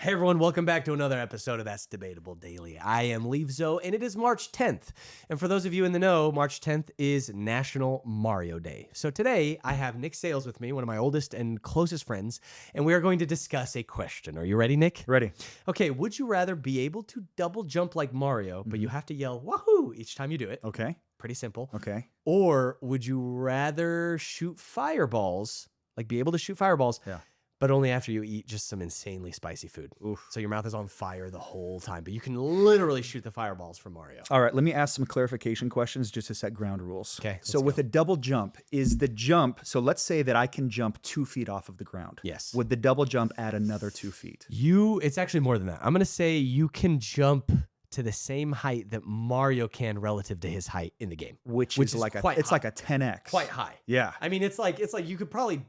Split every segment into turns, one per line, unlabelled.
Hey everyone, welcome back to another episode of That's Debatable Daily. I am Leavezo, and it is March 10th. And for those of you in the know, March 10th is National Mario Day. So today, I have Nick Sales with me, one of my oldest and closest friends, and we are going to discuss a question. Are you ready, Nick?
Ready.
Okay, would you rather be able to double jump like Mario, but you have to yell Wahoo each time you do it?
Okay.
Pretty simple.
Okay.
Or would you rather shoot fireballs, like be able to shoot fireballs,
Yeah.
but only after you eat just some insanely spicy food?
Oof.
So your mouth is on fire the whole time, but you can literally shoot the fireballs from Mario.
All right. Let me ask some clarification questions just to set ground rules.
Okay,
So
let's
with
go.
a double jump, is the jump, so let's say that I can jump 2 feet off of the ground.
Yes.
Would the double jump add another 2 feet?
It's actually more than that. I'm going to say you can jump to the same height that Mario can relative to his height in the game.
Which
Which
is
is
like
quite
it's
high.
like a 10x.
Quite high.
Yeah.
I mean, it's like you could probably,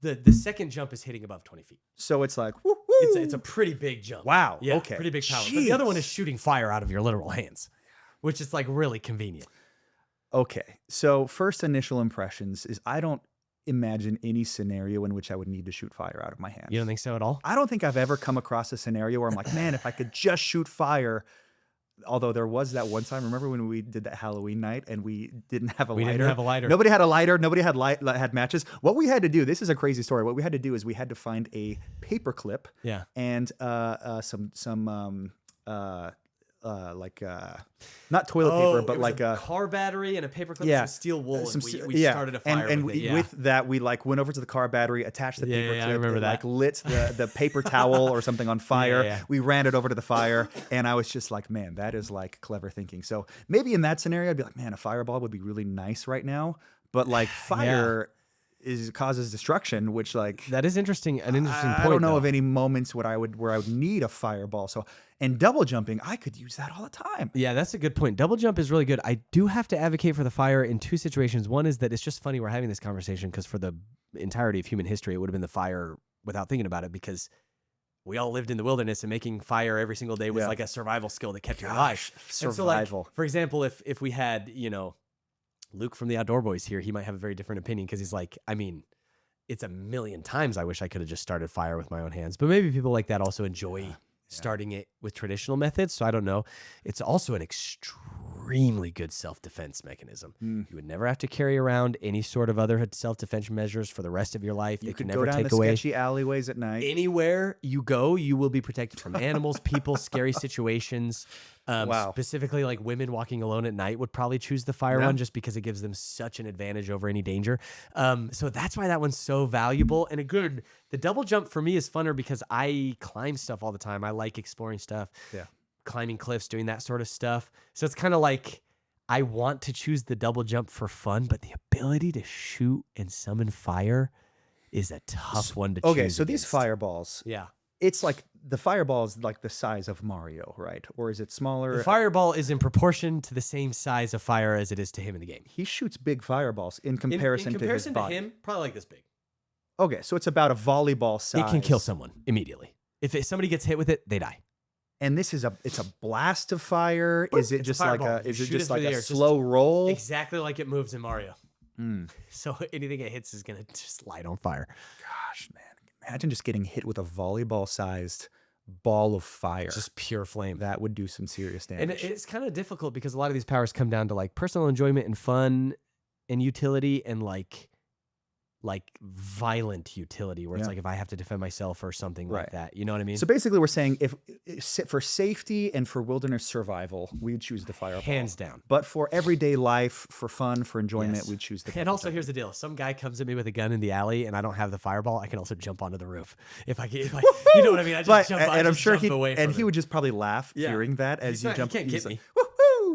the second jump is hitting above 20 feet.
So it's like, woo,
It's a pretty big jump.
wow.
Yeah,
Okay.
pretty big power. But the other one is
Jeez.
shooting fire out of your literal hands, which is like really convenient.
Okay. So first initial impressions is I don't imagine any scenario in which I would need to shoot fire out of my hands.
You don't think so at all?
I don't think I've ever come across a scenario where I'm like, man, if I could just shoot fire. Although there was that one time, remember when we did that Halloween night and we didn't have a
We
lighter?
didn't have a lighter.
Nobody had a lighter. Nobody had matches. What we had to do, this is a crazy story. What we had to do is we had to find a paper clip
Yeah.
and not toilet paper, but
it was
like
a car battery and a paper clip,
yeah,
and some steel wool.
some
And
st-
we started a fire
and
with it. Yeah.
with that we like went over to the car battery, attached the
Yeah,
paper
yeah, I
clip,
remember
it,
that.
like lit the paper towel or something on fire.
yeah.
We ran it over to the fire, and I was just like, man, that is like clever thinking. So maybe in that scenario, I'd be like, man, a fireball would be really nice right now, but like fire causes destruction, which like
That is interesting. An interesting point.
I don't know
though.
of any moments where I would need a fireball. So and double jumping, I could use that all the time.
Yeah, that's a good point. Double jump is really good. I do have to advocate for the fire in two situations. One is that it's just funny we're having this conversation because for the entirety of human history, it would have been the fire without thinking about it because we all lived in the wilderness and making fire every single day was
Yeah.
like a survival skill that kept you alive. And so, like,
Survival.
for example, if we had, Luke from the Outdoor Boys here, he might have a very different opinion because he's like, I mean, it's a million times I wish I could have just started fire with my own hands. But maybe people like that also enjoy starting it with traditional methods. So I don't know. It's also an extremely good self-defense mechanism. You would never have to carry around any sort of other self-defense measures for the rest of your life.
You
They
could
can
go
never
down
take
the
away.
sketchy alleyways at night.
Anywhere you go, you will be protected from animals, people, scary situations.
Wow.
Specifically, like women walking alone at night would probably choose the fire
Yeah.
one just because it gives them such an advantage over any danger. So that's why that one's so valuable. And the double jump for me is funner because I climb stuff all the time. I like exploring stuff,
Yeah.
climbing cliffs, doing that sort of stuff. So it's kind of like I want to choose the double jump for fun, but the ability to shoot and summon fire is a tough one to choose.
Okay, so these
against.
fireballs,
Yeah.
it's like the fireball is like the size of Mario, right? Or is it smaller?
The fireball is in proportion to the same size of fire as it is to him in the game.
He shoots big fireballs in comparison,
in
to his
comparison
body.
him, probably like this big.
Okay, so it's about a volleyball size.
It can kill someone immediately. If somebody gets hit with it, they die.
And this is it's a blast of fire. Is it
It's a
just like
fireball.
a is
You
it
shoot it
just
through
like
the
a
air, just
slow roll?
Exactly like it moves in Mario.
Mm.
So anything it hits is gonna just light on fire.
Gosh, man. Imagine just getting hit with a volleyball sized ball of fire.
Just pure flame.
that would do some serious
And
damage.
it's kind of difficult because a lot of these powers come down to like personal enjoyment and fun and utility and like violent utility where it's
Yeah.
like if I have to defend myself or something like
Right.
that. You know what I mean?
So basically, we're saying if for safety and for wilderness survival, we'd choose the fireball.
Hands down.
But for everyday life, for fun, for enjoyment,
Yes.
we'd choose the.
And also, here's the deal: some guy comes at me with a gun in the alley, and I don't have the fireball. I can also jump onto the roof if I, you know what I mean. I just
But,
jump.
and I'm sure
he
he and he would just probably laugh
Yeah.
hearing that as
He's
you
not- he
jump.
can't
he's
get
like,
me.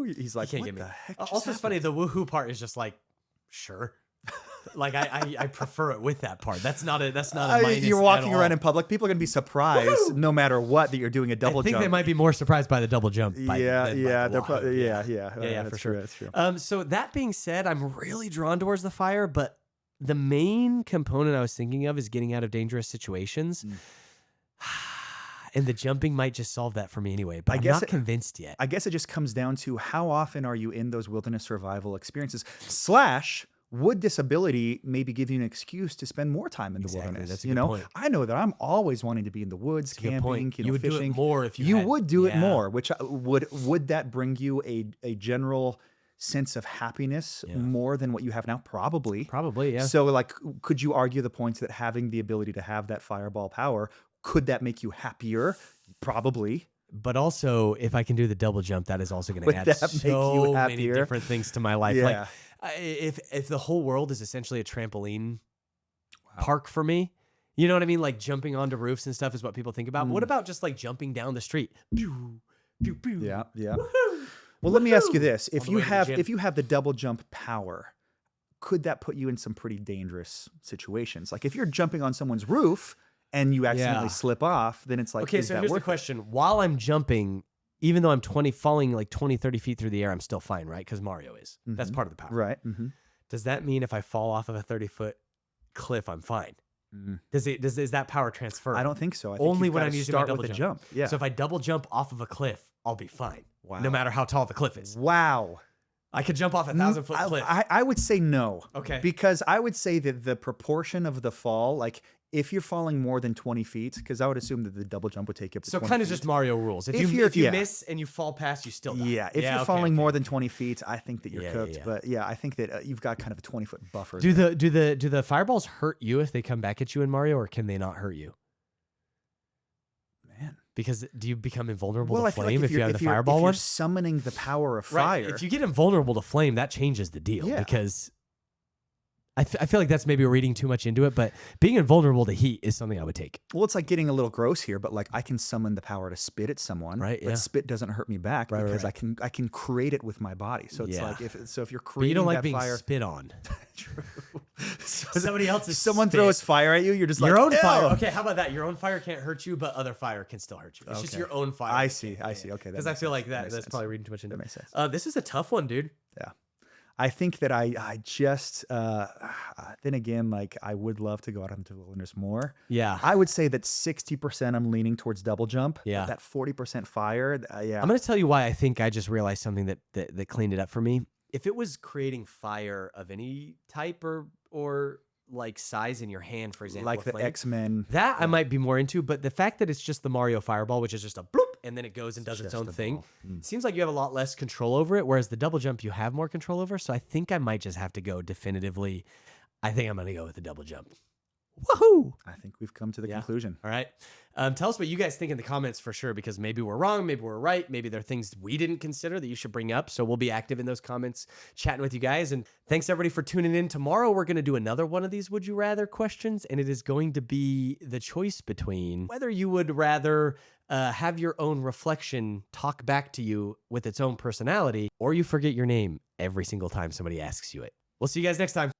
woohoo! He's like,
can't
what
get me.
the heck? just
Also, it's funny.
happened?
The woohoo part is just like, sure. Like I prefer it with that part. That's not a minus
You're
at
walking around
all.
in public. People are gonna be surprised,
Woohoo!
no matter what, that you're doing a double
I think
jump.
they might be more surprised by the double jump. Than by
they're
the
probably,
Wahoo.
yeah,
Yeah,
that's
for
true,
sure.
That's true.
So that being said, I'm really drawn towards the fire, but the main component I was thinking of is getting out of dangerous situations. And the jumping might just solve that for me anyway, but
I
I'm
guess
not
it-
convinced yet.
I guess it just comes down to how often are you in those wilderness survival experiences / would this ability maybe give you an excuse to spend more time in the
Exactly,
wilderness?
that's a
You
good
know,
point.
I know that I'm always wanting to be in the woods,
That's a good
camping,
point.
you
You
know,
would do it
fishing.
more if you
You
had-
would do it
yeah.
more, which would that bring you a general sense of happiness
Yeah.
more than what you have now? Probably.
Probably, yeah.
So, like, could you argue the points that having the ability to have that fireball power, could that make you happier? Probably.
But also, if I can do the double jump, that is also going
Would
to add
that make you
so many
happier?
different things to my life.
Yeah.
Like, if the whole world is essentially a trampoline park for me, you know what I mean? Like jumping onto roofs and stuff is what people think about. What about just like jumping down the street? Pew, pew, pew.
Yeah, yeah.
Woohoo!
Well, let me ask you
Woohoo!
this:
On
if
the
you
way to the
have
gym.
the double jump power, could that put you in some pretty dangerous situations? Like if you're jumping on someone's roof and you accidentally
Yeah.
slip off, then it's like,
Okay,
is
so
that
here's the
worth it?
question. While I'm jumping, even though I'm falling like 20, 30 feet through the air, I'm still fine, right? Because Mario is. That's part of the power.
Right. Mm-hmm.
Does that mean if I fall off of a 30-foot cliff, I'm fine? Is that power transferable?
I don't think so. I think
Only
you've
when
gotta
I'm using my
start
double
with a
jump.
jump. Yeah.
So if I double jump off of a cliff, I'll be fine.
Wow.
No matter how tall the cliff is.
Wow.
I could jump off a 1,000-foot cliff.
I would say no.
Okay.
Because I would say that the proportion of the fall, like if you're falling more than 20 feet, because I would assume that the double jump would take you up to
So
20
kind of
feet.
just Mario rules. If you
yeah.
miss and you fall past, you still die.
Yeah, if you're
okay,
falling
okay.
more than 20 feet, I think that you're
Yeah, yeah,
cooked.
yeah.
But yeah, I think that you've got kind of a 20-foot buffer.
Do
there.
the fireballs hurt you if they come back at you in Mario, or can they not hurt you?
Man.
Because do you become invulnerable
Well,
to
I feel
flame
like
if you have the fireball
if
one?
you're summoning the power of
Right.
fire.
If you get invulnerable to flame, that changes the deal.
Yeah.
Because I feel like that's maybe reading too much into it, but being invulnerable to heat is something I would take.
Well, it's like getting a little gross here, but like I can summon the power to spit at someone,
Right,
but
yeah.
spit doesn't hurt me back
Right,
because
right.
I can create it with my body. So it's
Yeah.
like if you're
But
creating
you don't like
that
being
fire,
spit on.
True.
Somebody else's
someone
spit.
throws fire at you, you're just
Your
like
own fire.
"Ew."
Okay, how about that? Your own fire can't hurt you, but other fire can still hurt you. It's just
Okay.
your own fire.
I see. I see. Okay, that
Because I
makes
feel
sense.
like
That makes
that's
sense.
probably reading too much into
That
it.
makes sense.
This is a tough one, dude.
Yeah. I think that I just then again, like I would love to go out into the wilderness more.
Yeah.
I would say that 60% I'm leaning towards double jump.
Yeah.
But that 40% fire. Yeah.
I'm going to tell you why I think I just realized something that cleaned it up for me. If it was creating fire of any type or like size in your hand, for example,
like
a
the
flame,
X-Men.
that I might be more into, but the fact that it's just the Mario fireball, which is just a bloop, and then it goes and does its
just
own
a
thing,
ball.
seems like you have a lot less control over it, whereas the double jump you have more control over. So I think I might just have to go definitively. I think I'm going to go with the double jump. Woohoo!
I think we've come to the
Yeah.
conclusion.
All right. Tell us what you guys think in the comments for sure, because maybe we're wrong, maybe we're right, maybe there are things we didn't consider that you should bring up. So we'll be active in those comments, chatting with you guys. And thanks everybody for tuning in. Tomorrow we're going to do another one of these Would You Rather questions, and it is going to be the choice between whether you would rather have your own reflection talk back to you with its own personality, or you forget your name every single time somebody asks you it. We'll see you guys next time.